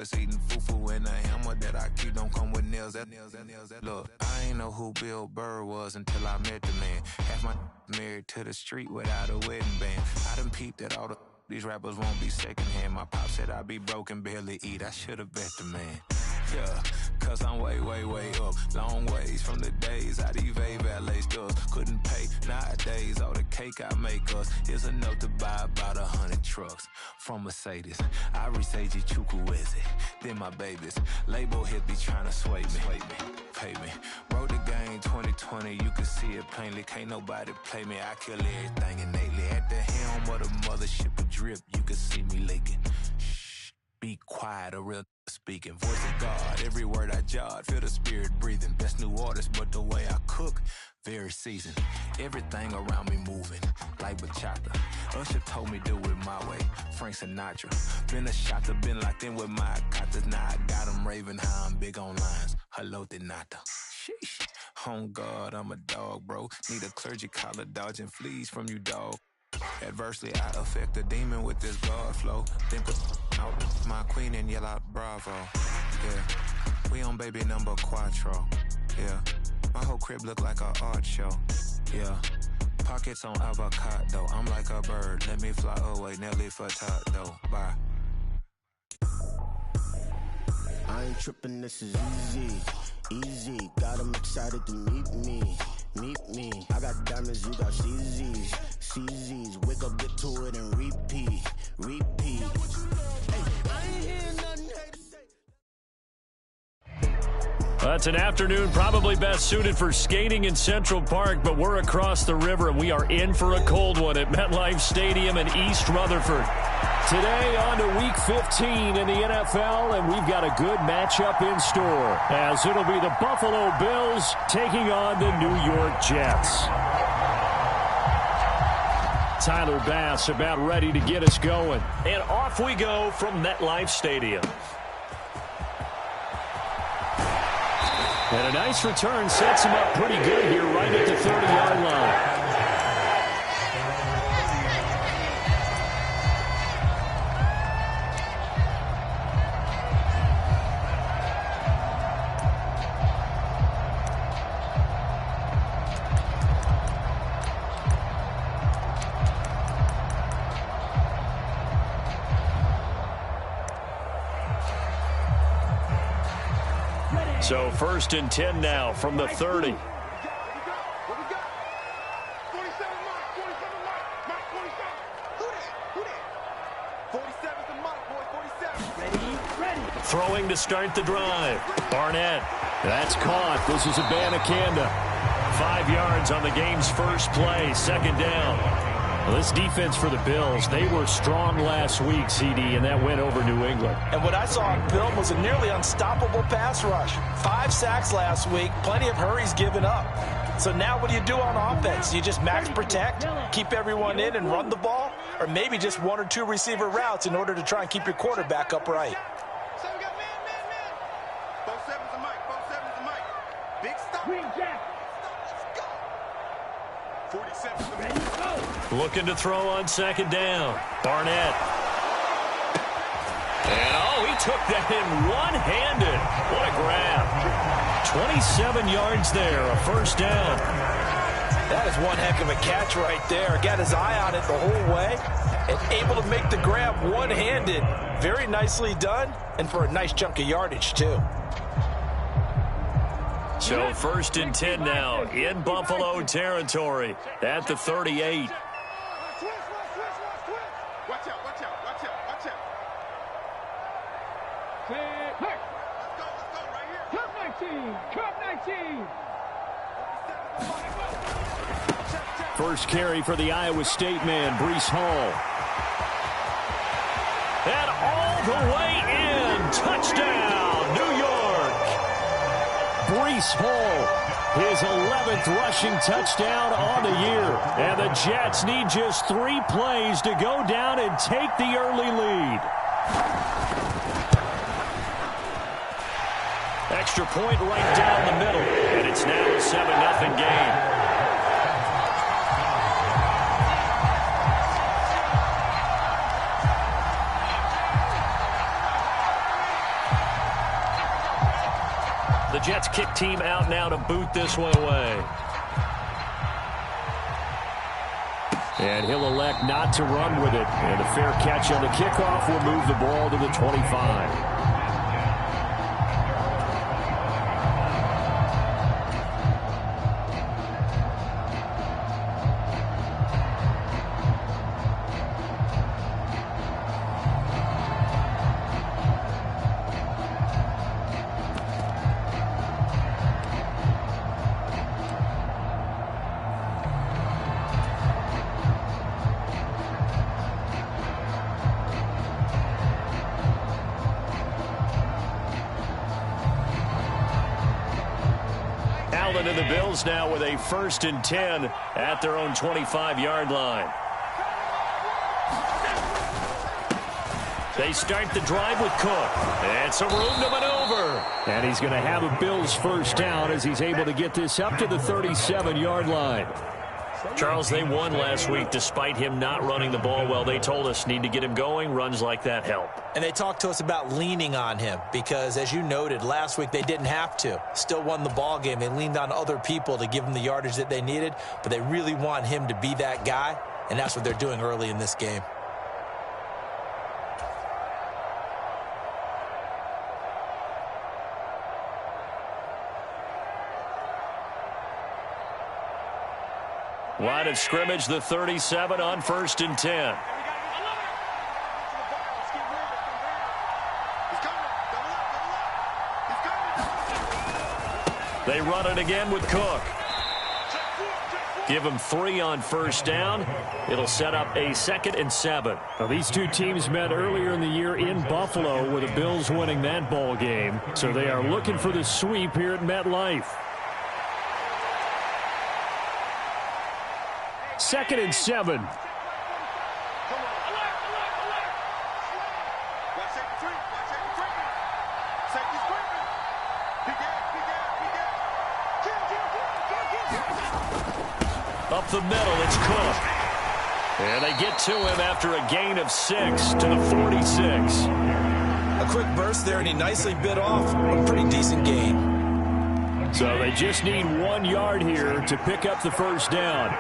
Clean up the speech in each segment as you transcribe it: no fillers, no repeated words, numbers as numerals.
It's eating fufu and a hammer that I keep don't come with nails. Look, I ain't know who Bill Burr was until I met the man. Half my married to the street without a wedding band. I done peeped that all these rappers won't be secondhand. My pop said I'd be broke and barely eat. I should've bet the man. Yeah, cause I'm way up. Long ways from the days I these valet stores couldn't pay. Nowadays, all the cake I make us is enough to buy about 100 trucks. From Mercedes, I resage Chukwueze. Then my babies, label hit be trying to sway me. Pay me. Wrote the game 2020, you can see it plainly. Can't nobody play me, I kill everything innately. At the helm of the mothership of drip, you can see me leaking. Shh, be quiet, a real speaking. Voice of God, every word I jot, feel the spirit breathing. Best new artist, but the way I cook, very seasoned. Everything around me moving, like bachata. Usher told me do it my way, Frank Sinatra. Been a shotter, been locked in with my katas. Now I got them raving how I'm big on lines. Hello, Denata. Sheesh. On God, I'm a dog, bro. Need a clergy collar, dodging fleas from you, dog. Adversely, I affect a demon with this God flow. Think of my queen and yell out bravo. Yeah, we on baby number quattro. Yeah, my whole crib look like a art show. Yeah, pockets on avocado. I'm like a bird. Let me fly away, Nelly Furtado. Bye. I ain't tripping, this is easy. Got them excited to meet me. I got diamonds, you got CZs. Wake up, get to it, and repeat. Hey, I ain't hearing nothing. That's an afternoon probably best suited for skating in Central Park, but we're across the river, and we are in for a cold one at MetLife Stadium in East Rutherford. Today on to Week 15 in the NFL, and we've got a good matchup in store, as it'll be the Buffalo Bills taking on the New York Jets. Tyler Bass about ready to get us going. And off we go from MetLife Stadium. And a nice return sets him up pretty good here right at the 30-yard line. So 1st and 10 now from the 30. Throwing to start the drive. Barnett. That's caught. This is Abanikanda. 5 yards on the game's first play. 2nd down. Well, this defense for the Bills, they were strong last week, CD, and that went over New England. And what I saw on film was a nearly unstoppable pass rush. 5 sacks last week, plenty of hurries given up. So now what do you do on offense? You just max protect, keep everyone in and run the ball, or maybe just 1 or 2 receiver routes in order to try and keep your quarterback upright. So we got man. 4-7's the mic, 4-7's the mic. Big stop. Green Jack. Let's go. 47's the mic. Looking to throw on 2nd down. Barnett. And he took that in one-handed. What a grab. 27 yards there, a 1st down. That is one heck of a catch right there. Got his eye on it the whole way and able to make the grab one-handed. Very nicely done, and for a nice chunk of yardage, too. So 1st and 10 now in Buffalo territory at the 38. Watch out. Let's go right here. Cup 19. First carry for the Iowa State man, Breece Hall. And all the way in. Touchdown, New York. Breece Hall, his 11th rushing touchdown on the year. And the Jets need just 3 plays to go down and take the early lead. Extra point right down the middle. And it's now a 7-0 game. The Jets kick team out now to boot this one away. And he'll elect not to run with it. And a fair catch on the kickoff will move the ball to the 25. And the Bills now with a 1st and 10 at their own 25-yard line. They start the drive with Cook. And some room to maneuver. And he's going to have a Bills first down as he's able to get this up to the 37-yard line. Charles, they won last week despite him not running the ball well. They told us need to get him going. Runs like that help. And they talked to us about leaning on him because, as you noted, last week they didn't have to. Still won the ball game. They leaned on other people to give them the yardage that they needed, but they really want him to be that guy, and that's what they're doing early in this game. Line of scrimmage, the 37 on 1st and 10. They run it again with Cook. Give him 3 on 1st down. It'll set up a 2nd and 7. Now, these two teams met earlier in the year in Buffalo with the Bills winning that ball game. So they are looking for the sweep here at MetLife. 2nd and 7. Up the middle, it's Cook. And they get to him after a gain of 6 to the 46. A quick burst there, and he nicely bit off a pretty decent gain. So they just need 1 yard here to pick up the first down.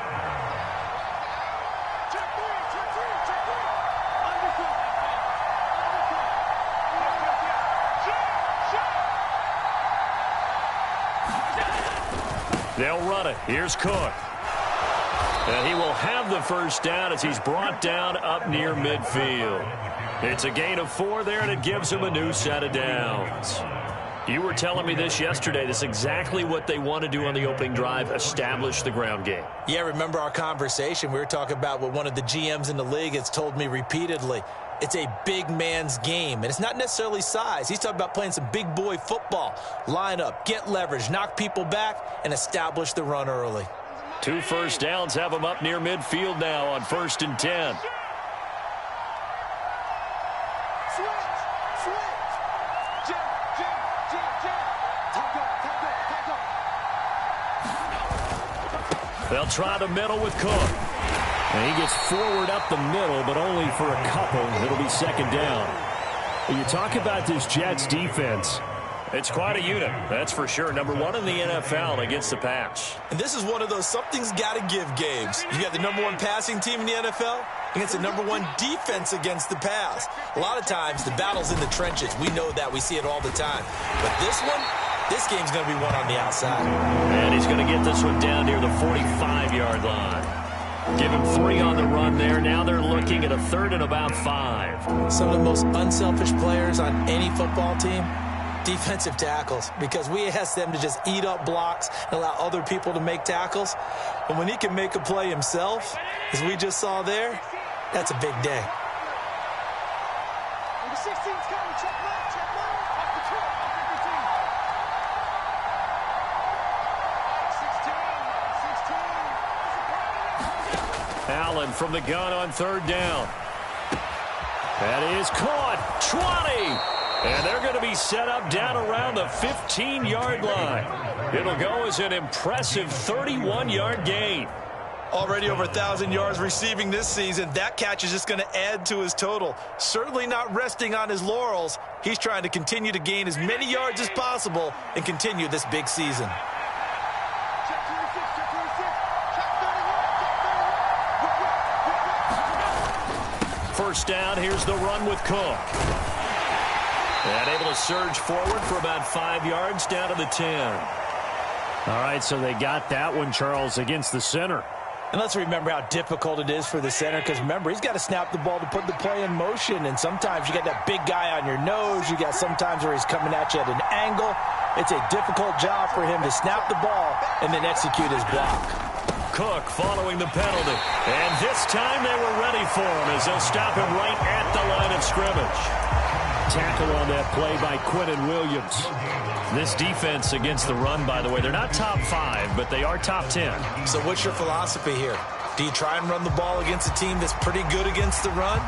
They'll run it. Here's Cook. And he will have the first down as he's brought down up near midfield. It's a gain of 4 there, and it gives him a new set of downs. You were telling me this yesterday. This is exactly what they want to do on the opening drive, establish the ground game. Yeah, remember our conversation? We were talking about what one of the GMs in the league has told me repeatedly. It's a big man's game, and it's not necessarily size. He's talking about playing some big boy football. Line up, get leverage, knock people back, and establish the run early. 2 first downs have him up near midfield now on 1st and 10. They'll try the middle with Cook. And he gets forward up the middle, but only for a couple. It'll be 2nd down. You talk about this Jets defense. It's quite a unit, that's for sure. Number 1 in the NFL against the pass. And this is one of those something's got to give games. You got the number 1 passing team in the NFL against the number 1 defense against the pass. A lot of times, the battle's in the trenches. We know that. We see it all the time. But this game's going to be won on the outside. And he's going to get this one down near the 45-yard line. Give him 3 on the run there. Now they're looking at a 3rd and about 5. Some of the most unselfish players on any football team, defensive tackles, because we ask them to just eat up blocks and allow other people to make tackles. But when he can make a play himself, as we just saw there, that's a big day. Number 16's coming. Check left. Off the 12. Off the 15. 16. Allen from the gun on 3rd down. That is caught. 20. And they're going to be set up down around the 15-yard line. It'll go as an impressive 31-yard gain. Already over 1,000 yards receiving this season. That catch is just going to add to his total. Certainly not resting on his laurels. He's trying to continue to gain as many yards as possible and continue this big season. First down, here's the run with Cook. And able to surge forward for about 5 yards down to the 10. All right, so they got that one, Charles, against the center. And let's remember how difficult it is for the center, because remember, he's got to snap the ball to put the play in motion, and sometimes you got that big guy on your nose. You got sometimes where he's coming at you at an angle. It's a difficult job for him to snap the ball and then execute his block. Cook following the penalty. And this time they were ready for him as they'll stop him right at the line of scrimmage. Tackle on that play by Quinnen Williams. This defense against the run, by the way, they're not top 5, but they are top 10. So what's your philosophy here? Do you try and run the ball against a team that's pretty good against the run?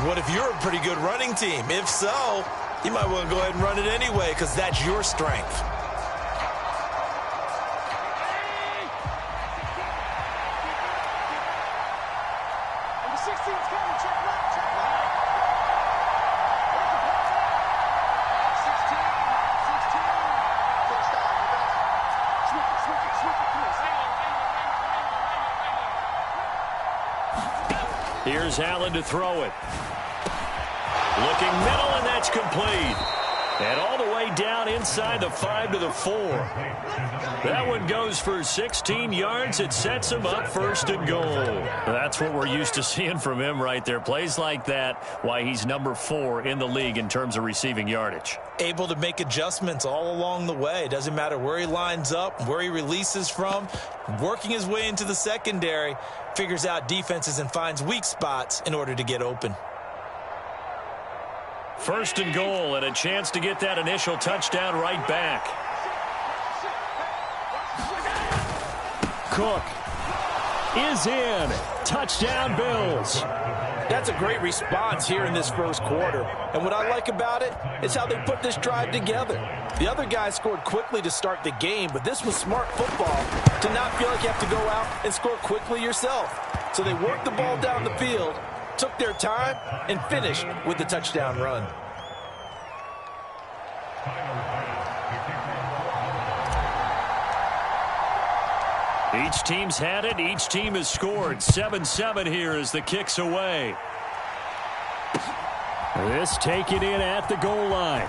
What if you're a pretty good running team? If so, you might want to go ahead and run it anyway, because that's your strength. Here's Allen to throw it. Looking middle, and that's complete. And all the way down inside the 5 to the 4. That one goes for 16 yards. It sets him up first and goal. That's what we're used to seeing from him right there. Plays like that, why he's number 4 in the league in terms of receiving yardage. Able to make adjustments all along the way. Doesn't matter where he lines up, where he releases from. Working his way into the secondary, figures out defenses and finds weak spots in order to get open. First and goal, and a chance to get that initial touchdown right back. Cook is in. Touchdown, Bills. That's a great response here in this first quarter. And what I like about it is how they put this drive together. The other guy scored quickly to start the game, but this was smart football to not feel like you have to go out and score quickly yourself. So they worked the ball down the field, took their time, and finished with the touchdown run. Each team's had it. Each team has scored. 7-7 here as the kick's away. This taken in at the goal line.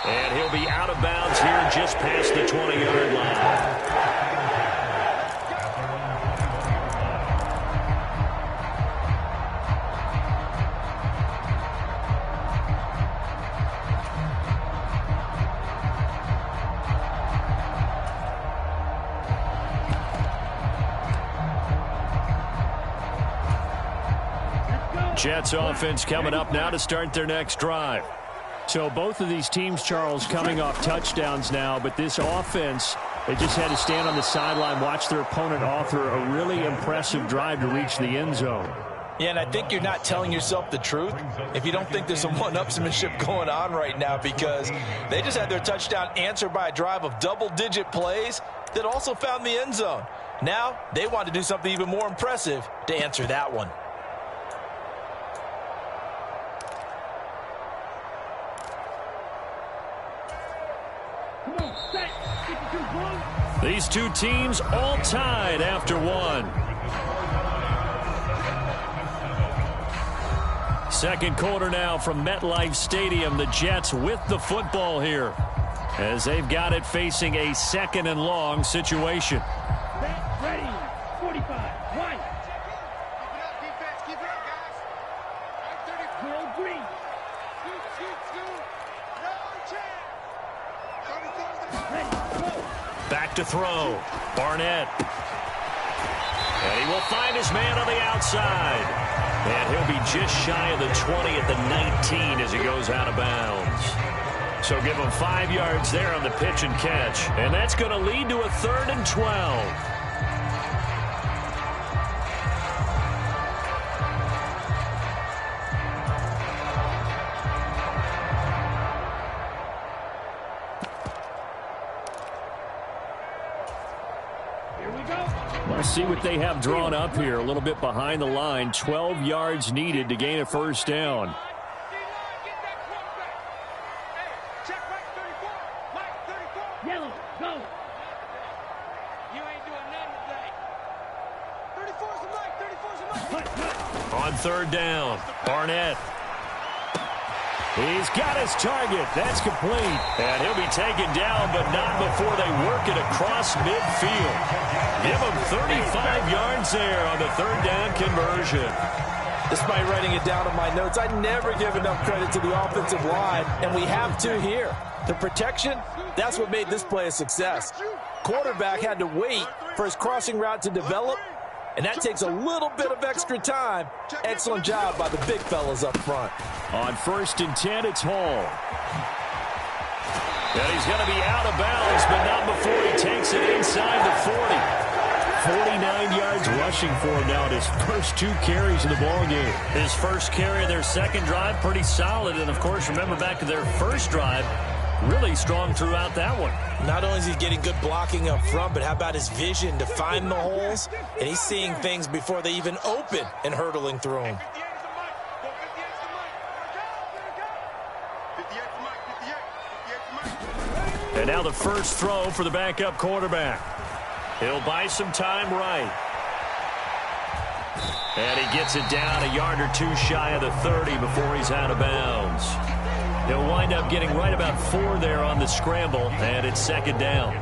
And he'll be out of bounds here just past the 20-yard line. Jets offense coming up now to start their next drive. So both of these teams, Charles, coming off touchdowns now, but this offense, they just had to stand on the sideline, watch their opponent author a really impressive drive to reach the end zone. Yeah, and I think you're not telling yourself the truth if you don't think there's some one-upsmanship going on right now, because they just had their touchdown answered by a drive of double-digit plays that also found the end zone. Now they want to do something even more impressive to answer that one. These two teams all tied after one. Second quarter now from MetLife Stadium. The Jets with the football here as they've got it facing a 2nd and long situation. Ready, 45, right. Keep it up, guys. 12, green. Back to throw. Barnett. And he will find his man on the outside. And he'll be just shy of the 20 at the 19 as he goes out of bounds. So give him 5 yards there on the pitch and catch. And that's going to lead to a 3rd and 12. Let's see what they have drawn up here. A little bit behind the line. 12 yards needed to gain a first down. Yellow, go. You ain't doing nothing today. 34's the mic. 34's the mic. On third down, Barnett. He's got his target. That's complete. And he'll be taken down, but not before they work it across midfield. Give him 35 yards there on the third down conversion. Despite writing it down in my notes, I never give enough credit to the offensive line, and we have to here. The protection, that's what made this play a success. Quarterback had to wait for his crossing route to develop, and that takes a little bit of extra time. Excellent job by the big fellas up front. On 1st and 10, it's Hall. And he's going to be out of bounds, but not before he takes it inside the 40. 49 yards rushing for him now in his first 2 carries in the ballgame. His first carry of their second drive, pretty solid. And, of course, remember back to their first drive, really strong throughout that one. Not only is he getting good blocking up front, but how about his vision to find the holes? And he's seeing things before they even open and hurdling through them. And now the first throw for the backup quarterback. He'll buy some time right. And he gets it down a yard or 2 shy of the 30 before he's out of bounds. He'll wind up getting right about 4 there on the scramble, and it's second down.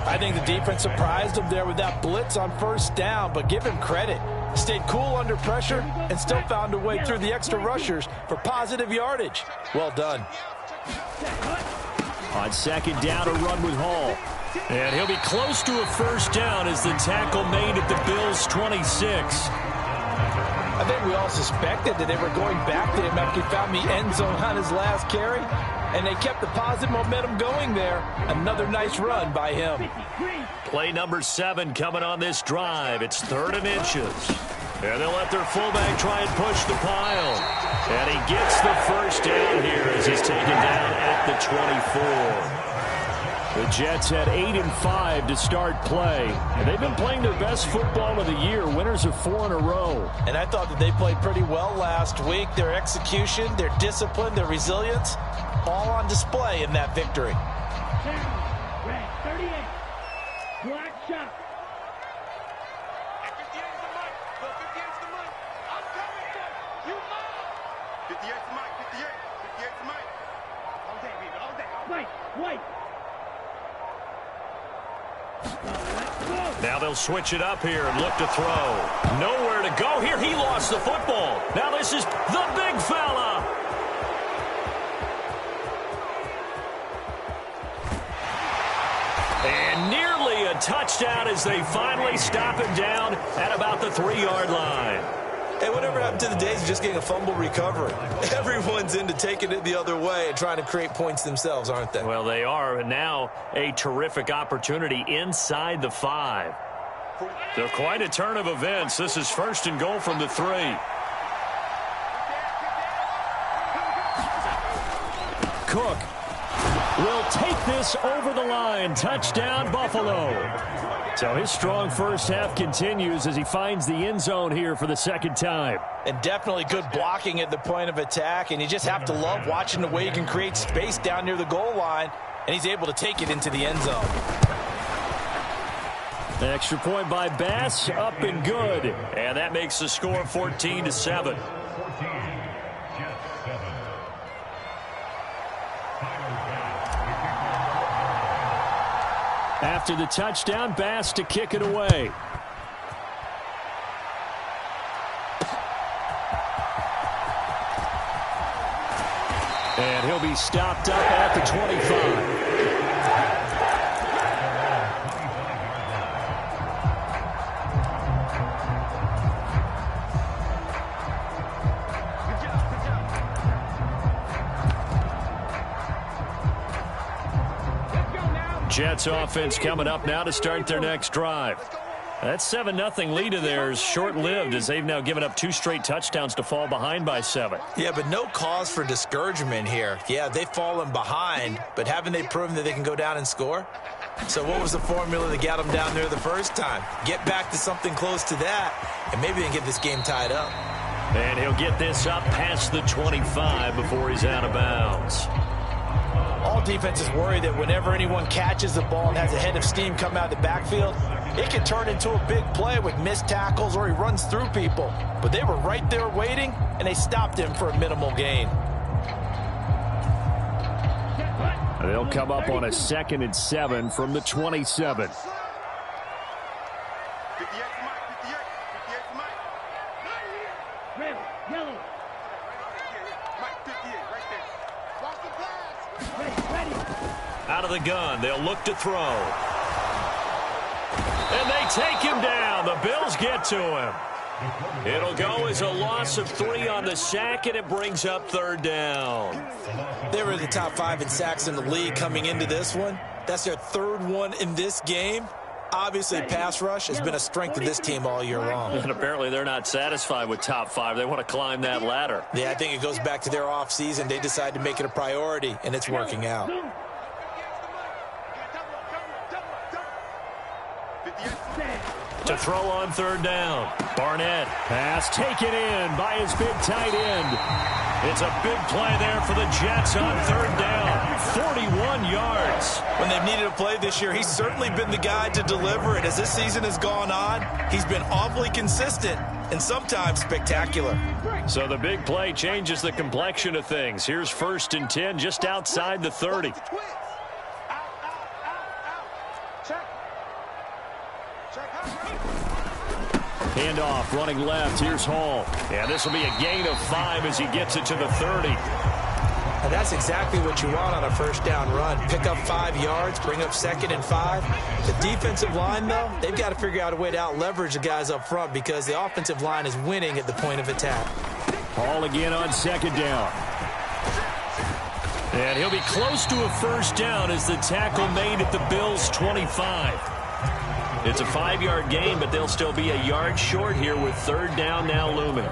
I think the defense surprised him there with that blitz on first down, but give him credit. Stayed cool under pressure and still found a way through the extra rushers for positive yardage. Well done. On second down, a run with Hall. And he'll be close to a first down as the tackle made at the Bills' 26. I think we all suspected that they were going back to him after he found the end zone on his last carry, and they kept the positive momentum going there. Another nice run by him. Play number 7 coming on this drive. It's 3rd and inches. And they'll let their fullback try and push the pile. And he gets the first down here as he's taken down at the 24. The Jets had 8 and 5 to start play, and they've been playing their best football of the year, winners of 4 in a row. And I thought that they played pretty well last week. Their execution, their discipline, their resilience, all on display in that victory. Red 38. Black shot. 58's the mic. 58's the mic. I'm coming. You move. 58's the mic. 58. 58's the mic. All day, baby. All day. White. White. Now they'll switch it up here and look to throw. Nowhere to go here. He lost the football. Now this is the big fella. And nearly a touchdown as they finally stop him down at about the 3-yard line. Hey, whatever happened to the days of just getting a fumble recovery? Everyone's into taking it the other way and trying to create points themselves, aren't they? Well, they are. And now a terrific opportunity inside the 5. So quite a turn of events. This is 1st and goal from the 3. Cook will take this over the line. Touchdown, Buffalo. So his strong first half continues as he finds the end zone here for the second time. And definitely good blocking at the point of attack, and you just have to love watching the way he can create space down near the goal line, and he's able to take it into the end zone. The extra point by Bass, up and good. And that makes the score 14-7. After the touchdown, Bass to kick it away. And he'll be stopped up at the 25. Jets offense coming up now to start their next drive. That 7-0 lead of theirs short-lived as they've now given up 2 straight touchdowns to fall behind by 7. Yeah, but no cause for discouragement here. Yeah, they've fallen behind, but haven't they proven that they can go down and score? So what was the formula that got them down there the first time? Get back to something close to that, and maybe they can get this game tied up. And he'll get this up past the 25 before he's out of bounds. All defenses worry that whenever anyone catches the ball and has a head of steam come out of the backfield, it can turn into a big play with missed tackles or he runs through people. But they were right there waiting, and they stopped him for a minimal gain. They'll come up on a 2nd and 7 from the 27. 58 Mike. Red, yellow. Mike, 58, right there. Watch the pass. Ready. Out of the gun, they'll look to throw. And they take him down. The Bills get to him. It'll go as a loss of 3 on the sack, and it brings up 3rd down. They were in the top 5 in sacks in the league coming into this one. That's their 3rd one in this game. Obviously, pass rush has been a strength of this team all year long. And apparently they're not satisfied with top 5. They want to climb that ladder. Yeah, I think it goes back to their offseason. They decided to make it a priority, and it's working out. To throw on 3rd down. Barnett. Pass taken in by his big tight end. It's a big play there for the Jets on 3rd down. 41 yards. When they've needed a play this year, he's certainly been the guy to deliver it. As this season has gone on, he's been awfully consistent and sometimes spectacular. So the big play changes the complexion of things. Here's 1st and 10 just outside the 30. Handoff, running left. Here's Hall. And this will be a gain of 5 as he gets it to the 30. And that's exactly what you want on a 1st down run. Pick up 5 yards, bring up 2nd and 5. The defensive line, though, they've got to figure out a way to out-leverage the guys up front because the offensive line is winning at the point of attack. Hall again on 2nd down. And he'll be close to a 1st down as the tackle made at the Bills' 25. It's a 5-yard gain, but they'll still be a yard short here with 3rd down now looming.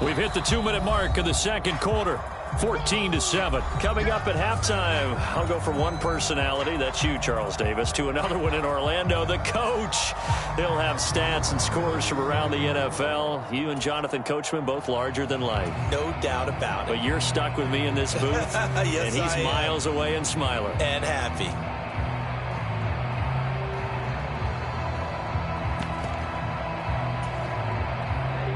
We've hit the 2-minute mark of the 2nd quarter. 14-7. Coming up at halftime, I'll go from one personality, that's you, Charles Davis, to another one in Orlando, the coach. He'll have stats and scores from around the NFL. You and Jonathan Coachman, both larger than life. No doubt about it. But you're stuck with me in this booth, yes, and he's miles away and smiling. And happy.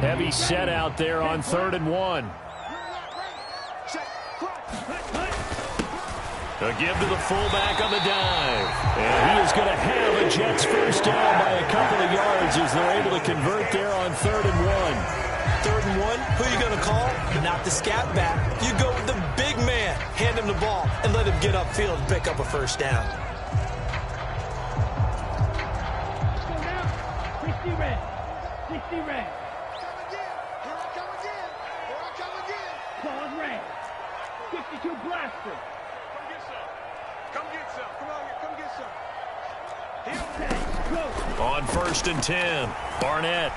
Heavy set out there on 3rd and 1. A give to the fullback on the dive. And he is going to have a Jets 1st down by a couple of yards as they're able to convert there on 3rd and 1. 3rd and 1, who are you going to call? Not the scat back. You go with the big man. Hand him the ball and let him get upfield and pick up a 1st down. Go down. 60 red. 60 red. Claws red. 52 blaster. Come get some. Come on, come get some. On 1st and 10, Barnett.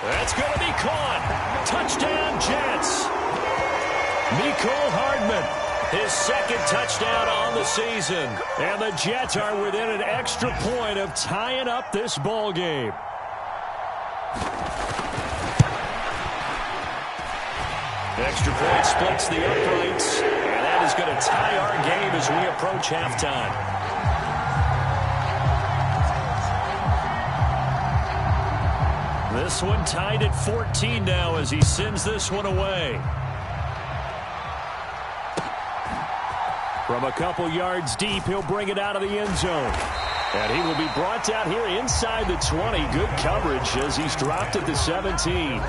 That's going to be caught. Touchdown, Jets. Mecole Hardman, his 2nd touchdown on the season. And the Jets are within an extra point of tying up this ball game. Extra point splits the uprights, and that is going to tie our game as we approach halftime. This one tied at 14 now as he sends this one away. From a couple yards deep, he'll bring it out of the end zone. And he will be brought down here inside the 20. Good coverage as he's dropped at the 17.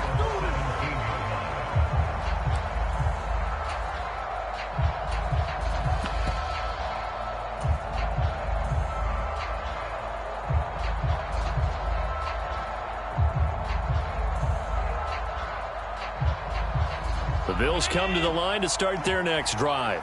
The Bills come to the line to start their next drive.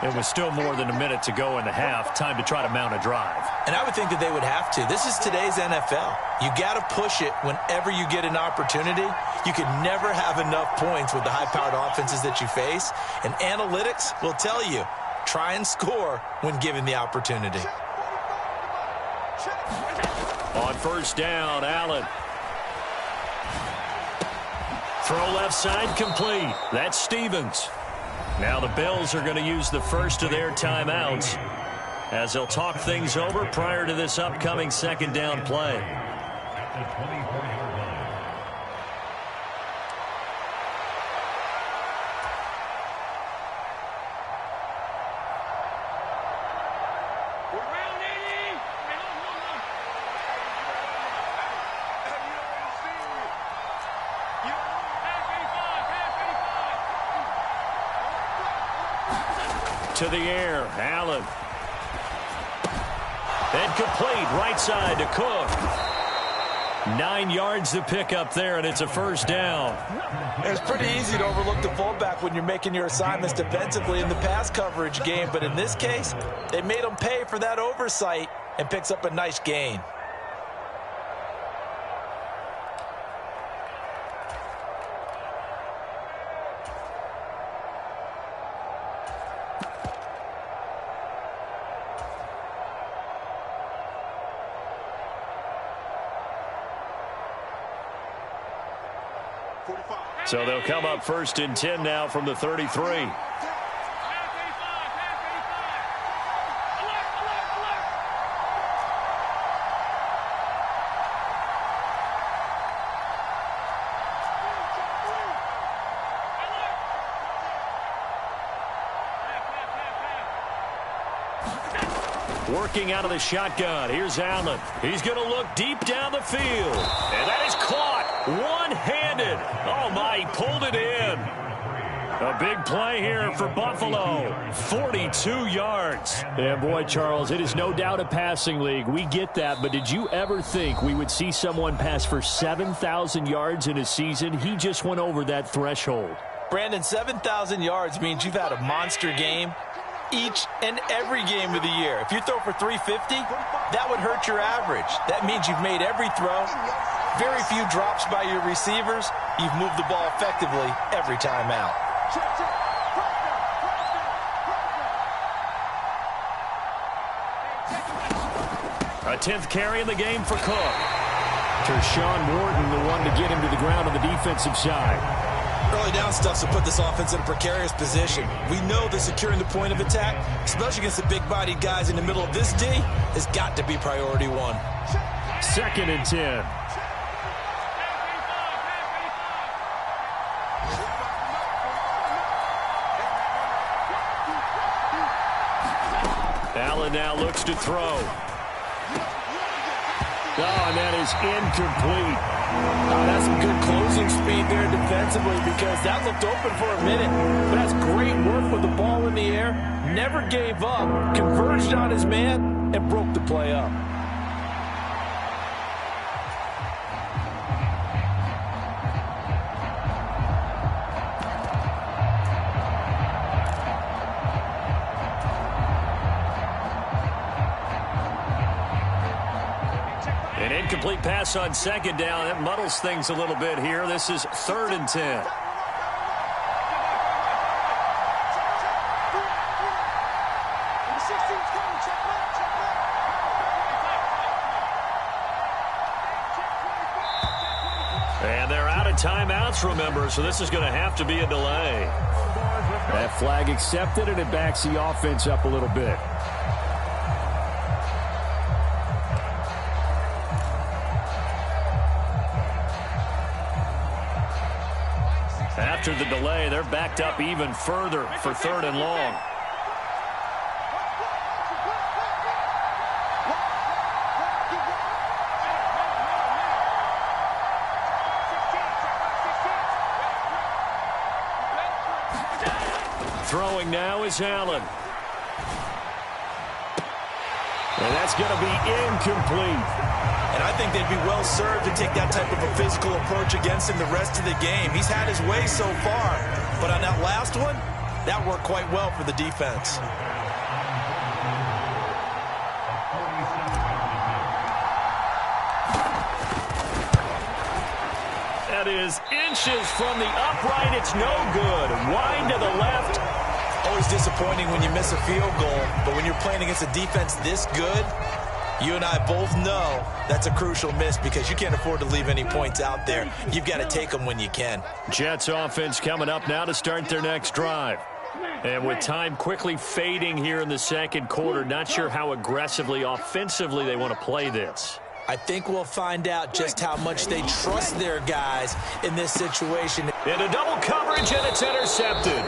It was still more than a minute to go in the half. Time to try to mount a drive. And I would think that they would have to. This is today's NFL. You got to push it whenever you get an opportunity. You can never have enough points with the high-powered offenses that you face. And analytics will tell you, try and score when given the opportunity. On first down, Allen. Throw left side complete. That's Stevens. Now the Bills are going to use the first of their timeouts as they'll talk things over prior to this upcoming second down play. To the air, Allen. And complete, right side to Cook. 9 yards to pick up there, and it's a first down. It's pretty easy to overlook the fullback when you're making your assignments defensively in the pass coverage game, but in this case, they made him pay for that oversight and picks up a nice gain. So they'll come up first and 10 now from the 33. Working out of the shotgun. Here's Allen. He's going to look deep down the field. And that is caught one-handed. Oh, my, he pulled it in. A big play here for Buffalo. 42 yards. Yeah, boy, Charles, it is no doubt a passing league. We get that, but did you ever think we would see someone pass for 7,000 yards in a season? He just went over that threshold. Brandon, 7,000 yards means you've had a monster game each and every game of the year. If you throw for 350, that would hurt your average. That means you've made every throw, very few drops by your receivers. You've moved the ball effectively every time out. A 10th carry in the game for Cook. Tershawn Wharton, the one to get him to the ground on the defensive side. Early down stuff to put this offense in a precarious position. We know that securing the point of attack, especially against the big-bodied guys in the middle of this D, has got to be priority one. 2nd and 10. Allen now looks to throw. Oh, and that is incomplete. That's some good closing speed there defensively because that looked open for a minute. But that's great work with the ball in the air. Never gave up. Converged on his man and broke the play up. An incomplete pass on 2nd down. That muddles things a little bit here. This is 3rd and 10. And they're out of timeouts, remember, so this is going to have to be a delay. That flag accepted, and it backs the offense up a little bit. After the delay, they're backed up even further for 3rd and long. Throwing now is Allen. And that's going to be incomplete. And I think they'd be well served to take that type of a physical approach against him the rest of the game. He's had his way so far, but on that last one, That worked quite well for the defense. That is inches from the upright. It's no good. Wide to the left. Always disappointing when you miss a field goal, but when you're playing against a defense this good, you and I both know that's a crucial miss because you can't afford to leave any points out there. You've got to take them when you can. Jets offense coming up now to start their next drive. And with time quickly fading here in the second quarter, not sure how aggressively, offensively they want to play this. I think we'll find out just how much they trust their guys in this situation. Into double coverage, and it's intercepted.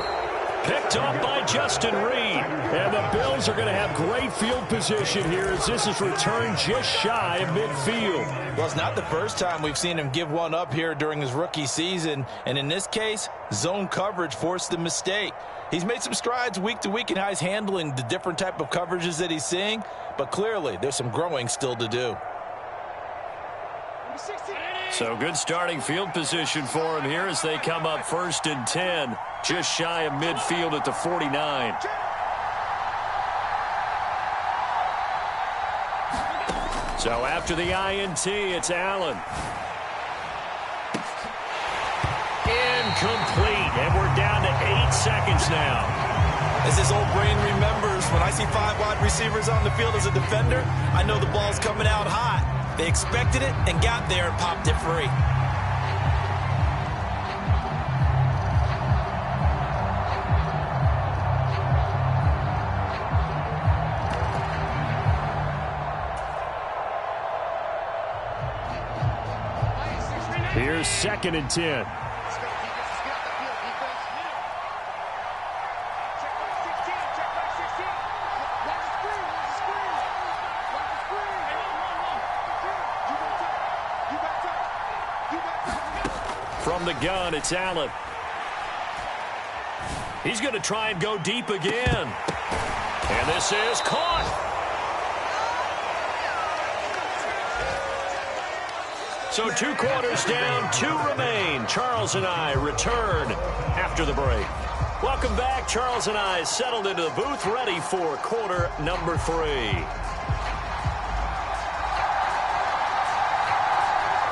Picked up by Justin Reed. And the Bills are going to have great field position here as this is returned just shy of midfield. Well, it's not the first time we've seen him give one up here during his rookie season. And in this case, zone coverage forced the mistake. He's made some strides week to week in how he's handling the different type of coverages that he's seeing. But clearly, there's some growing still to do. So good starting field position for him here as they come up 1st and 10. Just shy of midfield at the 49. So after the INT, it's Allen. Incomplete, and we're down to 8 seconds now. As his old brain remembers, when I see 5 wide receivers on the field as a defender, I know the ball's coming out hot. They expected it and got there and popped it free. Here's 2nd and 10. From the gun, it's Allen. He's going to try and go deep again. And this is caught. So 2 quarters down, 2 remain. Charles and I return after the break. Welcome back. Charles and I settled into the booth, ready for quarter number 3.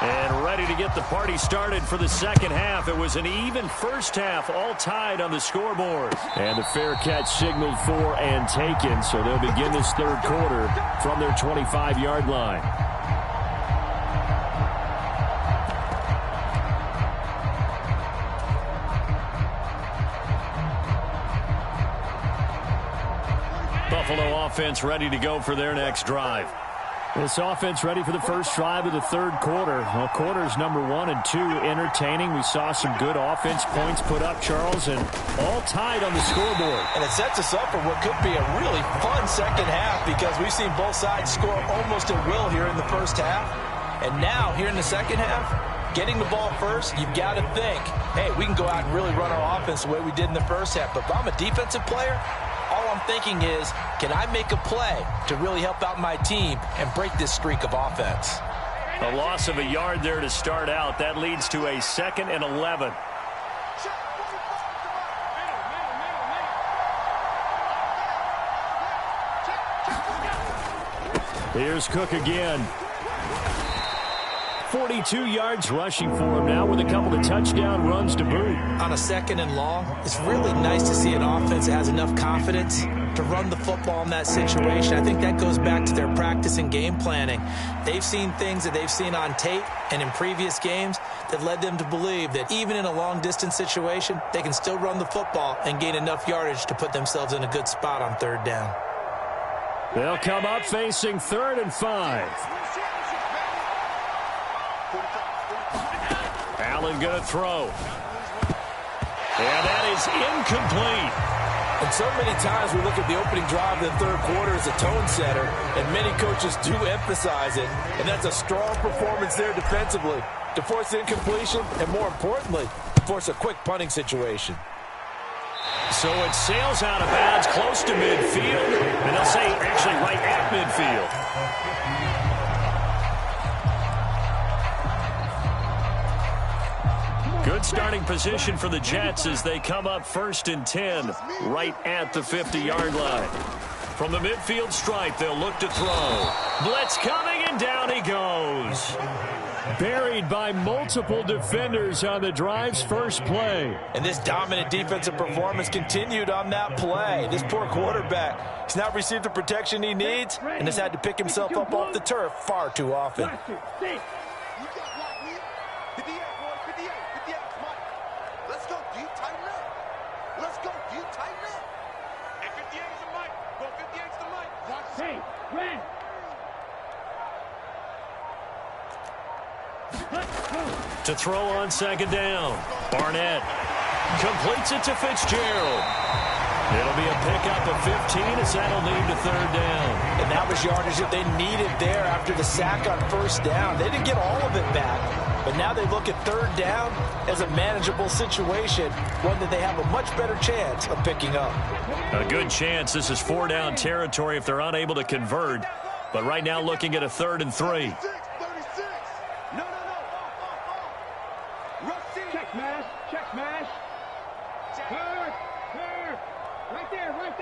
And ready to get the party started for the second half. It was an even first half, all tied on the scoreboard. And the fair catch signaled for and taken, so they'll begin this third quarter from their 25-yard line. Buffalo offense ready to go for their next drive. This offense ready for the first drive of the third quarter. Well, quarters number 1 and 2 entertaining. We saw some good offense points put up, Charles, and all tied on the scoreboard. And it sets us up for what could be a really fun second half because we've seen both sides score almost at will here in the first half. And now, here in the second half, getting the ball first, you've got to think, hey, we can go out and really run our offense the way we did in the first half. But if I'm a defensive player, all I'm thinking is, can I make a play to really help out my team and break this streak of offense? A loss of a yard there to start out. That leads to a 2nd and 11. Here's Cook again. 42 yards rushing for him now with a couple of touchdown runs to boot. On a 2nd and long, it's really nice to see an offense that has enough confidence to run the football in that situation. I think that goes back to their practice and game planning. They've seen things that they've seen on tape and in previous games that led them to believe that even in a long-distance situation, they can still run the football and gain enough yardage to put themselves in a good spot on 3rd down. They'll come up facing 3rd and 5. Allen going to throw. And that is incomplete. And so many times we look at the opening drive of the third quarter as a tone setter, and many coaches do emphasize it. And that's a strong performance there defensively to force incompletion and, more importantly, force a quick punting situation. So it sails out of bounds close to midfield, and they'll say actually right at midfield. Good starting position for the Jets as they come up 1st and 10 right at the 50-yard line. From the midfield stripe, they'll look to throw. Blitz coming, and down he goes. Buried by multiple defenders on the drive's first play. And this dominant defensive performance continued on that play. This poor quarterback, he's not received the protection he needs and has had to pick himself up off the turf far too often. To throw on 2nd down. Barnett completes it to Fitzgerald. It'll be a pickup of 15 as that'll lead to 3rd down. And that was yardage that they needed there after the sack on 1st down. They didn't get all of it back, but now they look at 3rd down as a manageable situation, one that they have a much better chance of picking up. A good chance. This is 4-down territory if they're unable to convert, but right now looking at a 3rd and 3. Check smash. Hurt. Right there, hurt.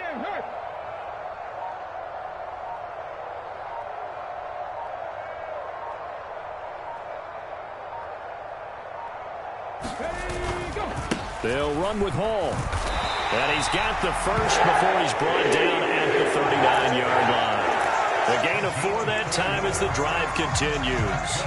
They'll run with Hall. And he's got the first before he's brought down at the 39-yard line. A gain of 4 that time as the drive continues.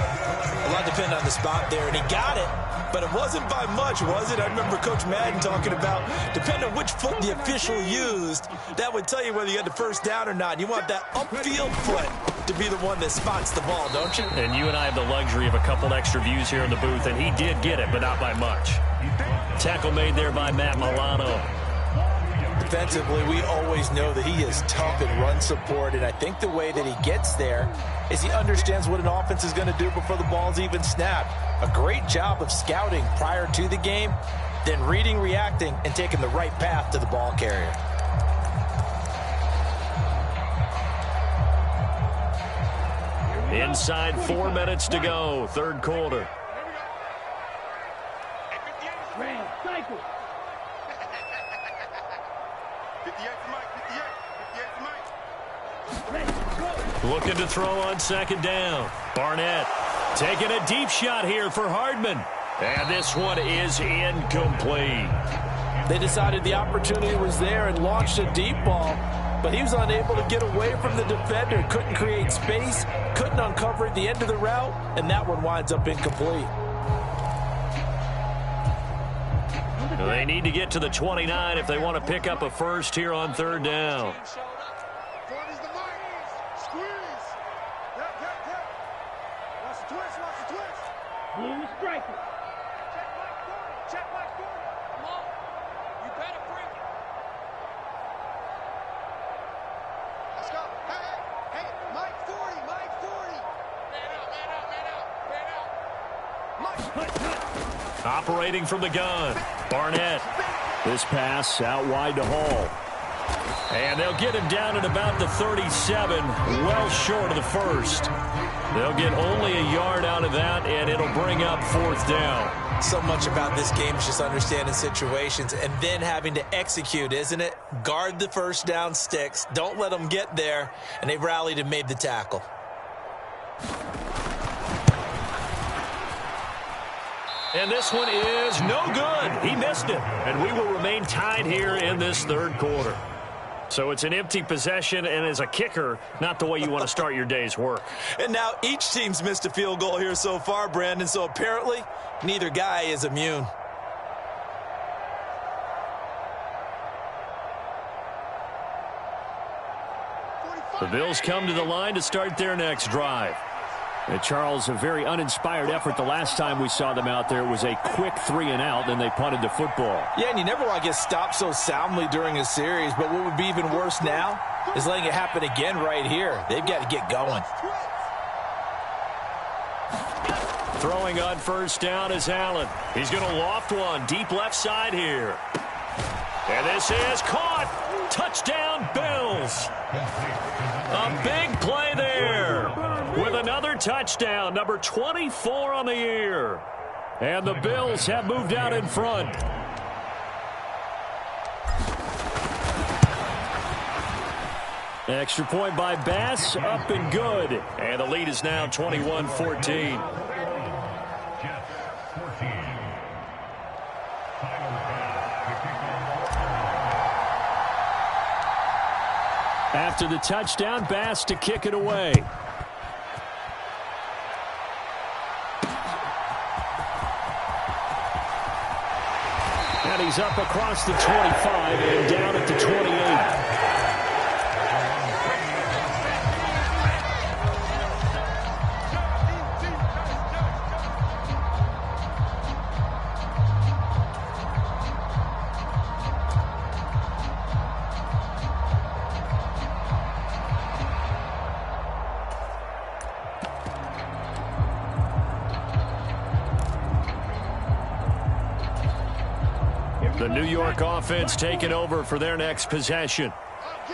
A lot depend on the spot there, and he got it. But it wasn't by much, was it? I remember Coach Madden talking about, depending on which foot the official used, that would tell you whether you had the 1st down or not. You want that upfield foot to be the one that spots the ball, don't you? And you and I have the luxury of a couple extra views here in the booth, and he did get it, but not by much. Tackle made there by Matt Milano. Defensively, we always know that he is tough in run support, and I think the way that he gets there is he understands what an offense is going to do before the ball's even snapped. A great job of scouting prior to the game, then reading, reacting, and taking the right path to the ball carrier. Inside 4 minutes to go, 3rd quarter. Cycle. 58's Mike. Looking to throw on 2nd down. Barnett taking a deep shot here for Hardman. And this one is incomplete. They decided the opportunity was there and launched a deep ball, but he was unable to get away from the defender. Couldn't create space, couldn't uncover at the end of the route, and that one winds up incomplete. They need to get to the 29 if they want to pick up a first here on 3rd down. Blue striker. Check Mike 40. Come on. You better bring it. Let's go. Hey, Mike 40. Man out. Operating from the gun. Barnett. This pass out wide to Hall. And they'll get him down at about the 37, well short of the first. They'll get only a yard out of that, and it'll bring up 4th down. So much about this game is just understanding situations and then having to execute, isn't it? Guard the 1st down sticks. Don't let them get there. And they rallied and made the tackle. And this one is no good. He missed it. And we will remain tied here in this 3rd quarter. So it's an empty possession, and as a kicker, not the way you want to start your day's work. And now each team's missed a field goal here so far, Brandon, so apparently neither guy is immune. The Bills come to the line to start their next drive. And Charles, a very uninspired effort the last time we saw them out there. It was a quick 3-and-out, then they punted the football. Yeah, and you never want to get stopped so soundly during a series, but what would be even worse now is letting it happen again right here. They've got to get going. Throwing on 1st down is Allen. He's going to loft one deep left side here. And this is caught. Touchdown, Bills. A big play there with another touchdown, number 24 on the year. And the Bills have moved out in front. Extra point by Bass, up and good. And the lead is now 21-14. After the touchdown, Bass to kick it away. And he's up across the 25 and down at the 28. The New York offense taking over for their next possession.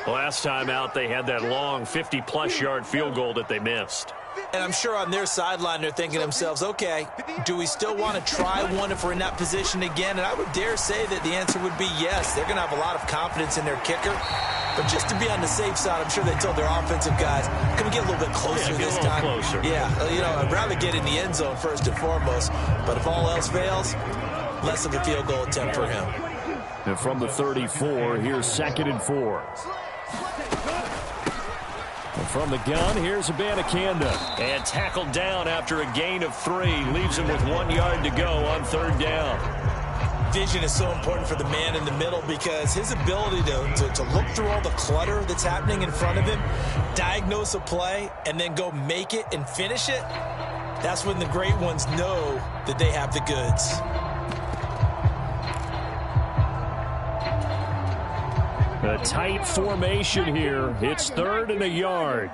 Last time out, they had that long 50-plus yard field goal that they missed. And I'm sure on their sideline they're thinking to themselves, okay, do we still want to try one if we're in that position again? And I would dare say that the answer would be yes. They're going to have a lot of confidence in their kicker. But just to be on the safe side, I'm sure they told their offensive guys, can we get a little bit closer this time? Closer. Yeah, I'd rather get in the end zone first and foremost. But if all else fails, less of a field goal attempt for him. And from the 34, here's 2nd and 4. And from the gun, here's Abanikanda. And tackled down after a gain of 3. Leaves him with 1 yard to go on 3rd down. Vision is so important for the man in the middle because his ability to look through all the clutter that's happening in front of him, diagnose a play, and then go make it and finish it, that's when the great ones know that they have the goods. A tight formation here. It's 3rd and a yard.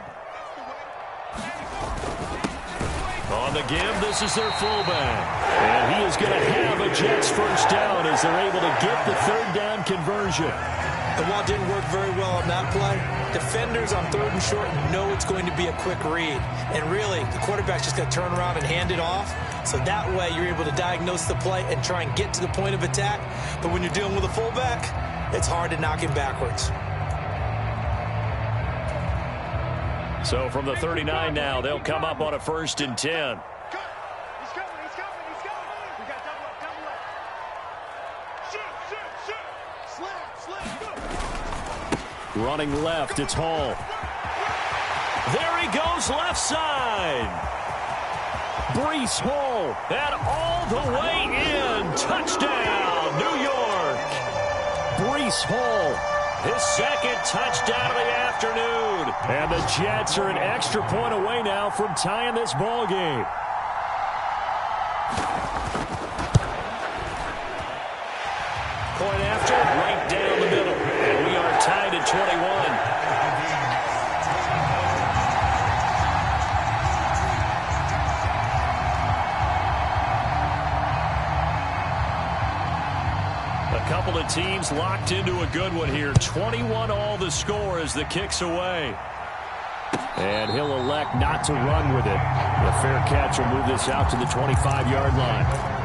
On the give, this is their fullback. And he is going to have a Jets first down as they're able to get the 3rd down conversion. And while it didn't work very well on that play, defenders on 3rd and short know it's going to be a quick read. And really, the quarterback's just going to turn around and hand it off. So that way, you're able to diagnose the play and try and get to the point of attack. But when you're dealing with a fullback, it's hard to knock him backwards. So from the 39 now, they'll come up on a 1st and 10. He's coming. We got double up. Shoot. Slam, go. Running left, it's Hall. There he goes, left side. Breece Hall. And all the way in. Touchdown, New York. Breece Hall. His 2nd touchdown of the afternoon. And the Jets are an extra point away now from tying this ball game. Point after, right down the middle. And we are tied at 21. Couple of teams locked into a good one here. 21 all the score as the kick's away. And he'll elect not to run with it. The fair catch will move this out to the 25-yard line.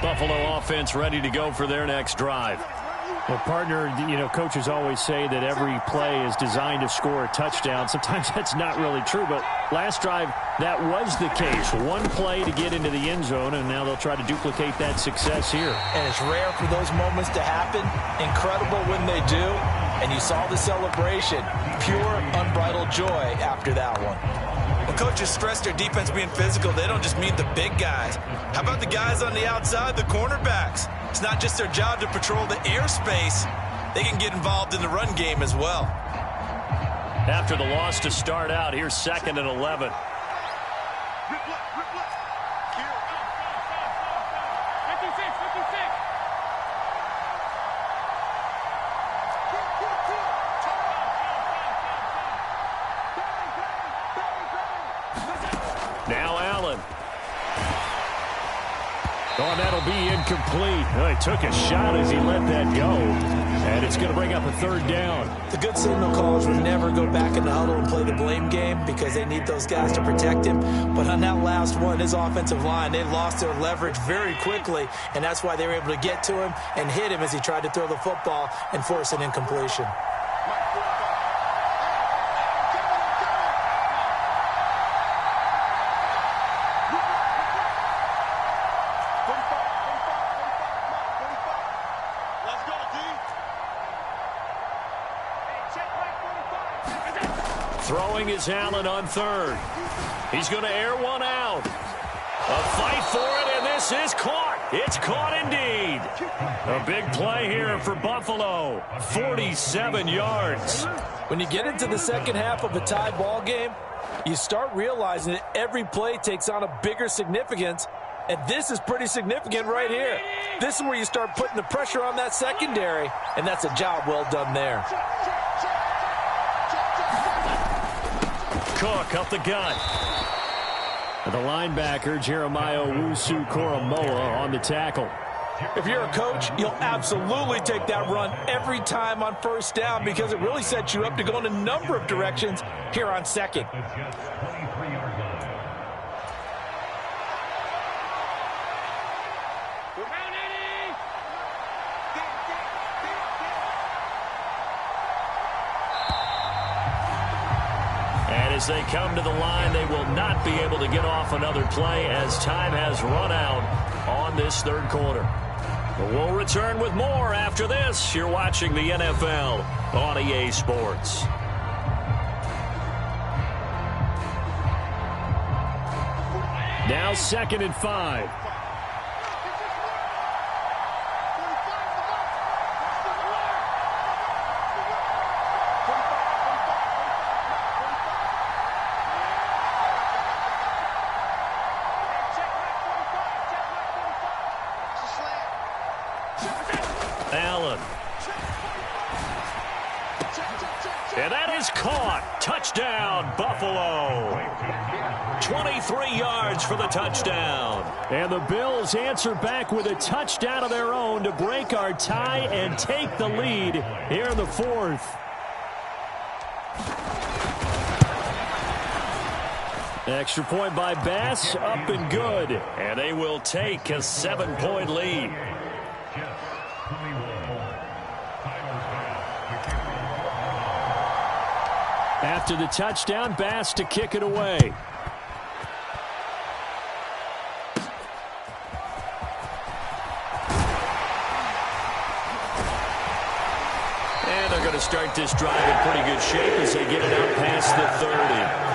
Buffalo offense ready to go for their next drive. Well, partner, coaches always say that every play is designed to score a touchdown. Sometimes that's not really true, but last drive, that was the case. One play to get into the end zone, and now they'll try to duplicate that success here. And it's rare for those moments to happen. Incredible when they do. And you saw the celebration. Pure, unbridled joy after that one. When coaches stress their defense being physical, they don't just mean the big guys. How about the guys on the outside, the cornerbacks? It's not just their job to patrol the airspace. They can get involved in the run game as well. After the loss to start out, here's 2nd and 11. Oh, and that'll be incomplete. Well, he took a shot as he let that go. And it's going to bring up a third down. The good signal callers would never go back in the huddle and play the blame game because they need those guys to protect him. But on that last one, his offensive line, they lost their leverage very quickly, and that's why they were able to get to him and hit him as he tried to throw the football and force an incompletion. Throwing is Allen on third. He's going to air one out. A fight for it, and this is caught. It's caught indeed. A big play here for Buffalo. 47 yards. When you get into the second half of a tie ball game, you start realizing that every play takes on a bigger significance, and this is pretty significant right here. This is where you start putting the pressure on that secondary, and that's a job well done there. Cook up the gut. And the linebacker, Jeremiah Owusu-Koramoah, on the tackle. If you're a coach, you'll absolutely take that run every time on first down because it really sets you up to go in a number of directions here on second. As they come to the line, they will not be able to get off another play as time has run out on this third quarter. But we'll return with more after this. You're watching the NFL on EA Sports. Now 2nd and 5. Allen. And that is caught. Touchdown, Buffalo. 23 yards for the touchdown. And the Bills answer back with a touchdown of their own to break our tie and take the lead here in the fourth. Extra point by Bass, up and good. And they will take a 7-point lead. After the touchdown, Bass to kick it away. And they're going to start this drive in pretty good shape as they get it out past the 30.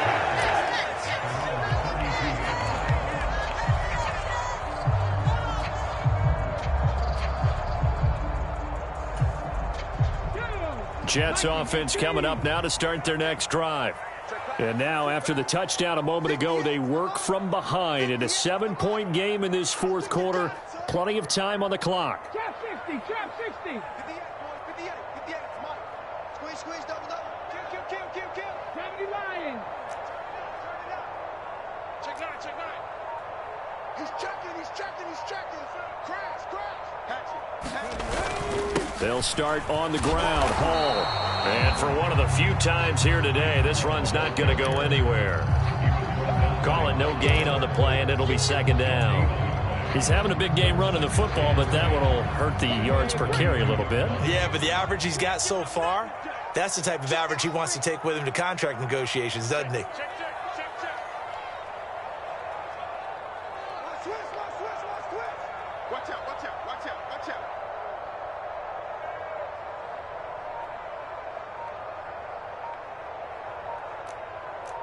Jets offense coming up now to start their next drive. And now after the touchdown a moment ago, they work from behind in a 7-point game in this fourth quarter. Plenty of time on the clock. Trap 60, trap 60. 58, boys, 58, 58. Mike. Squeeze, squeeze, double, double. Kill. Gravity Lions. Turn it up. Check nine. He's checking. Crash. Hatchet. They'll start on the ground. Hall. And for one of the few times here today, this run's not going to go anywhere. Call it no gain on the play, and it'll be 2nd down. He's having a big game running the football, but that one will hurt the yards per carry a little bit. Yeah, but the average he's got so far, that's the type of average he wants to take with him to contract negotiations, doesn't he? Watch out.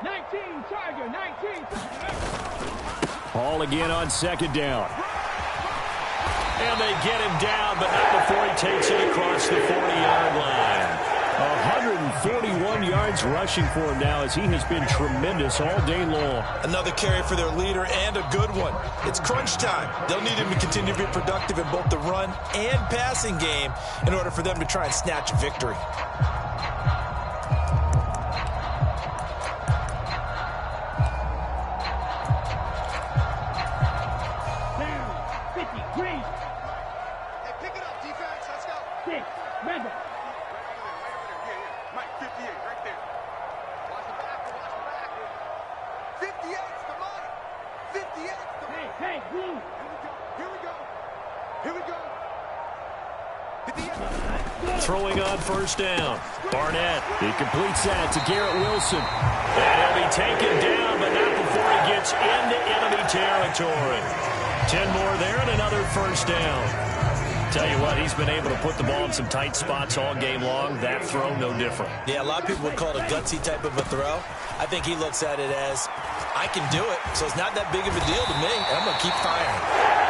19, Tiger, 19. Hall again on 2nd down. And they get him down, but not before he takes it across the 40-yard line. 141 yards rushing for him now as he has been tremendous all day long. Another carry for their leader and a good one. It's crunch time. They'll need him to continue to be productive in both the run and passing game in order for them to try and snatch a victory. Down, 50. right there. Watch the back. 58's the money. 58's the money. Hey, blue. Here we go. Throwing on first down. Barnett. He completes that to Garrett Wilson. And he'll be taken down, but not before he gets into enemy territory. 10 more there and another first down. Tell you what, he's been able to put the ball in some tight spots all game long. That throw, no different. Yeah, a lot of people would call it a gutsy type of a throw. I think he looks at it as, I can do it, so it's not that big of a deal to me. I'm going to keep firing.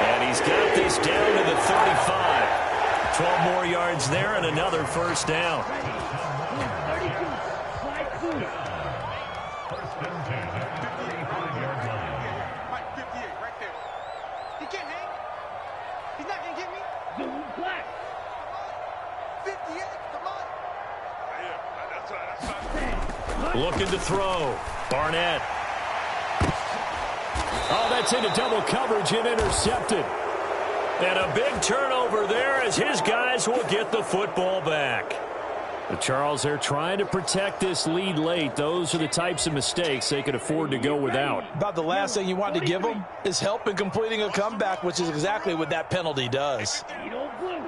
And he's got this down to the 35. 12 more yards there and another first down. 32. Slide through. First and 10 at the 35-yard line. Mike, 58 right there. He can't hang. He's not going to get me. Zoom black. 58's the money. Yeah, that's right. Looking to throw. Barnett. Oh, that's into double coverage and intercepted. And a big turnover there as his guys will get the football back. The Charles, they're trying to protect this lead late. Those are the types of mistakes they could afford to go without. About the last thing you want to give them is help in completing a comeback, which is exactly what that penalty does. Blue.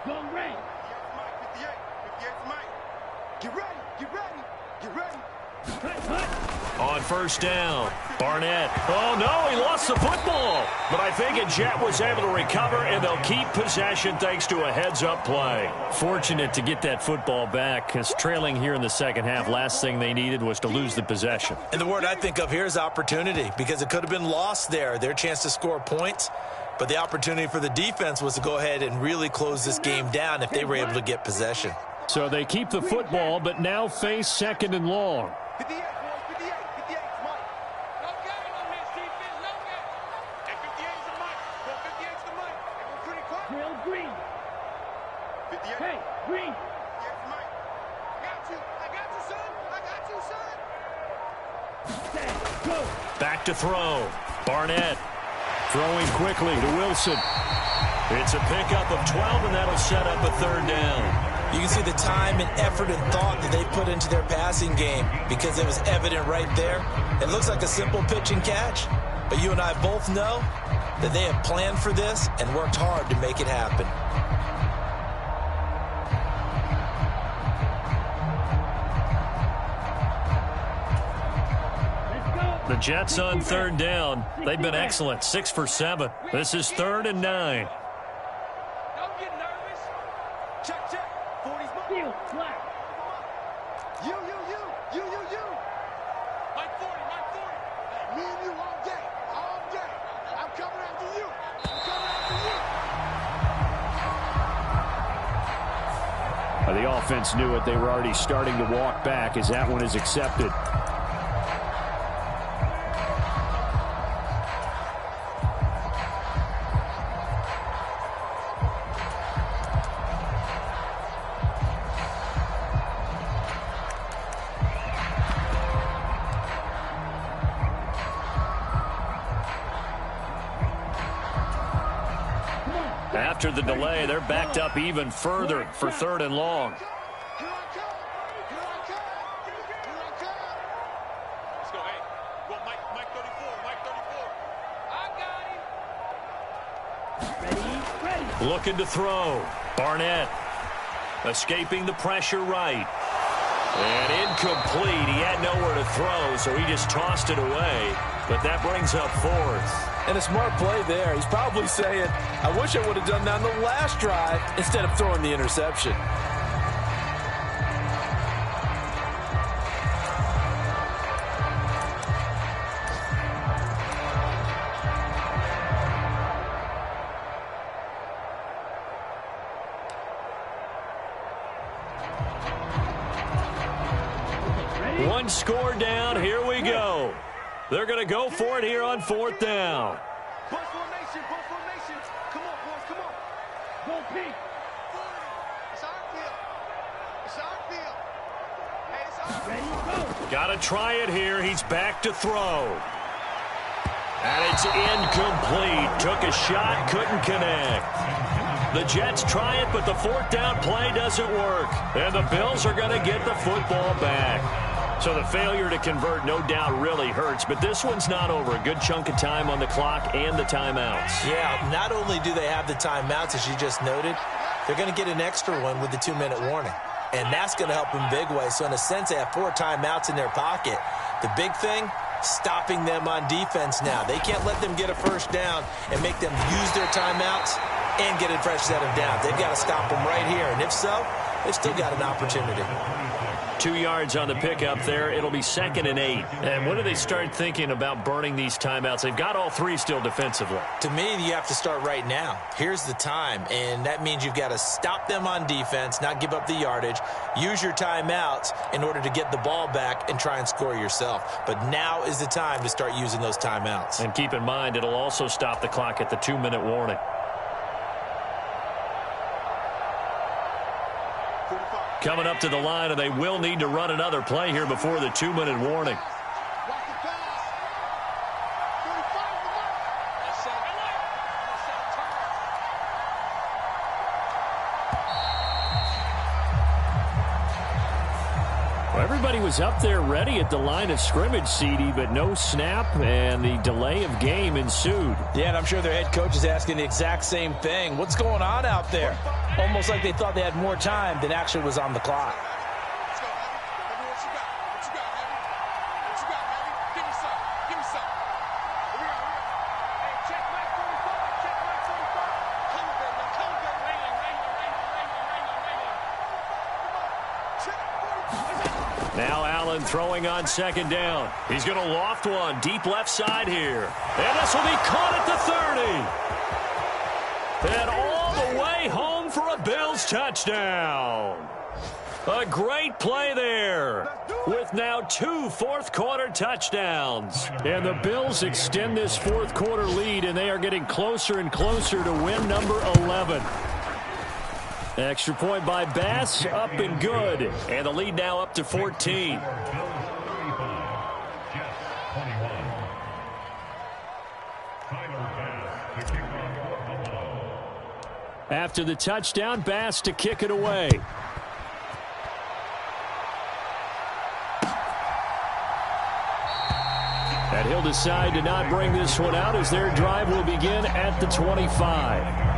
Go red. 58's Mike. Get ready. On first down, Barnett. Oh, no, he lost the football. But I think Jet was able to recover, and they'll keep possession thanks to a heads-up play. Fortunate to get that football back, because trailing here in the second half, last thing they needed was to lose the possession. And the word I think of here is opportunity, because it could have been lost there, their chance to score points. But the opportunity for the defense was to go ahead and really close this game down if they were able to get possession. So they keep the football, but now face second and long. 58, boys, 58's Mike. No game on this defense. No game. And 58's the Mike. Well, 58's the Mike. And we're pretty quick. Trail green. 58. Hey, green. 58's Mike. I got you, son. Go. Back to throw. Barnett throwing quickly to Wilson. It's a pickup of 12, and that'll set up a third down. You can see the time and effort and thought that they put into their passing game because it was evident right there. It looks like a simple pitch and catch, but you and I both know that they have planned for this and worked hard to make it happen. The Jets on third down. They've been excellent, 6 for 7. This is 3rd and 9. Don't get nervous. Check. 40's Mike. Field black. You. Mike 40. Me and you all day. I'm coming after you. The offense knew it. They were already starting to walk back as that one is accepted. After the delay, they're backed up even further for 3rd and long. Here I come. Let's go. Hey, go Mike 34. I got him. Ready. Looking to throw. Barnett escaping the pressure right. And incomplete. He had nowhere to throw, so he just tossed it away. But that brings up 4th. And a smart play there. He's probably saying, I wish I would have done that on the last drive instead of throwing the interception. One score down. Here we go. They're going to go for it here on 4th down. Bus formation. Come on, boys, come on. Go pink. It's our field. Hey, it's our Ready, go. Got to try it here. He's back to throw. And it's incomplete. Took a shot, couldn't connect. The Jets try it, but the fourth down play doesn't work. And the Bills are going to get the football back. So the failure to convert no doubt really hurts, but this one's not over. A good chunk of time on the clock and the timeouts. Yeah, not only do they have the timeouts, as you just noted, they're going to get an extra one with the 2-minute warning. And that's going to help them big way. So in a sense, they have 4 timeouts in their pocket. The big thing, stopping them on defense now. They can't let them get a first down and make them use their timeouts and get a fresh set of downs. They've got to stop them right here. And if so, they've still got an opportunity. 2 yards on the pickup there. It'll be 2nd and 8. And when do they start thinking about burning these timeouts? They've got all 3 still defensively. To me, you have to start right now. Here's the time, and that means you've got to stop them on defense, not give up the yardage, use your timeouts in order to get the ball back and try and score yourself. But now is the time to start using those timeouts. And keep in mind, it'll also stop the clock at the 2-minute warning. Coming up to the line, and they will need to run another play here before the 2-minute warning. Well, everybody was up there ready at the line of scrimmage, CD, but no snap, and the delay of game ensued. Yeah, and I'm sure their head coach is asking the exact same thing. What's going on out there? Almost like they thought they had more time than actually was on the clock. Let's go, Heavy. Heavy, what you got? What you got, Heavy? What you got, Heavy? Give me some. Give me some. Here we go. Hey, check my 45. Check my 45. Come on, baby. Come on, baby. Check 45. Now Allen throwing on 2nd down. He's going to loft one deep left side here. And this will be caught at the 30. And all the way home for a Bills touchdown. A great play there with now 2 fourth-quarter touchdowns. And the Bills extend this fourth-quarter lead, and they are getting closer and closer to win number 11. Extra point by Bass, up and good. And the lead now up to 14. After the touchdown, Bass to kick it away. And he'll decide to not bring this one out as their drive will begin at the 25.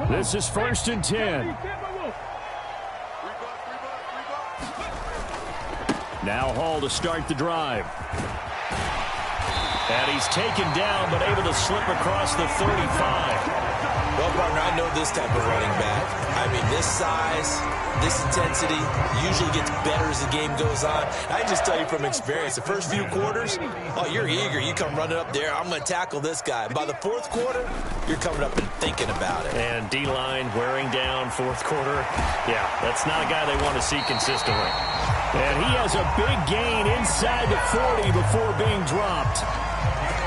This is 1st and 10. Now Hall to start the drive. And he's taken down, but able to slip across the 35. Well, partner, I know this type of running back. I mean, this size, this intensity usually gets better as the game goes on. I just tell you from experience, the first few quarters, oh, you're eager. You come running up there, I'm going to tackle this guy. By the 4th quarter, you're coming up and thinking about it. And D-line wearing down 4th quarter. Yeah, that's not a guy they want to see consistently. And he has a big gain inside the 40 before being dropped.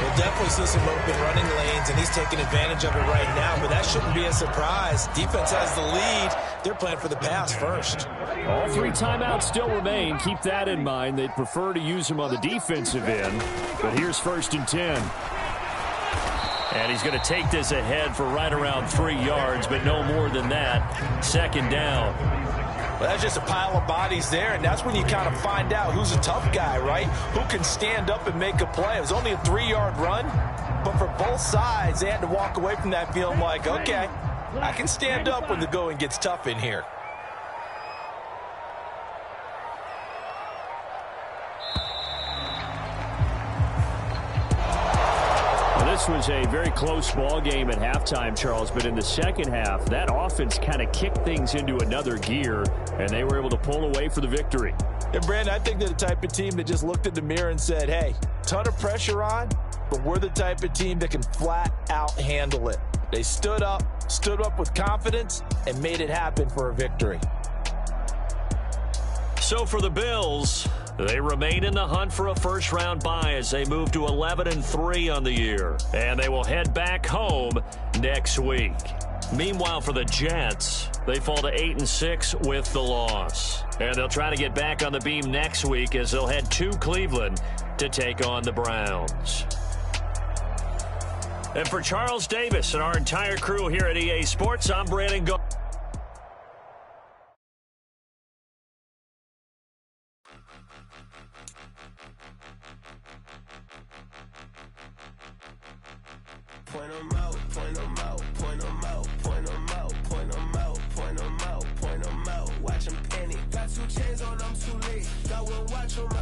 We'll definitely see some open running lanes, and he's taking advantage of it right now, but that shouldn't be a surprise. Defense has the lead. They're playing for the pass first. All 3 timeouts still remain. Keep that in mind. They'd prefer to use him on the defensive end, but here's 1st and 10. And he's going to take this ahead for right around 3 yards, but no more than that. 2nd down. Well, that's just a pile of bodies there, and that's when you kind of find out who's a tough guy, right? Who can stand up and make a play. It was only a 3-yard run, but for both sides, they had to walk away from that feeling like, okay, I can stand up when the going gets tough in here. This was a very close ball game at halftime, Charles, but in the second half, that offense kind of kicked things into another gear, and they were able to pull away for the victory. And, Brandon, I think they're the type of team that just looked in the mirror and said, hey, ton of pressure on, but we're the type of team that can flat out handle it. They stood up with confidence, and made it happen for a victory. So for the Bills, They remain in the hunt for a first-round bye as they move to 11-3 on the year. And they will head back home next week. Meanwhile, for the Jets, they fall to 8-6 with the loss. And they'll try to get back on the beam next week as they'll head to Cleveland to take on the Browns. And for Charles Davis and our entire crew here at EA Sports, I'm Brandon Go. Point 'em out, point 'em out, point 'em out, point 'em out, point 'em out, point 'em out, point 'em out. Watch 'em panic. Got 2 chains on, I'm too late. Got one watch on my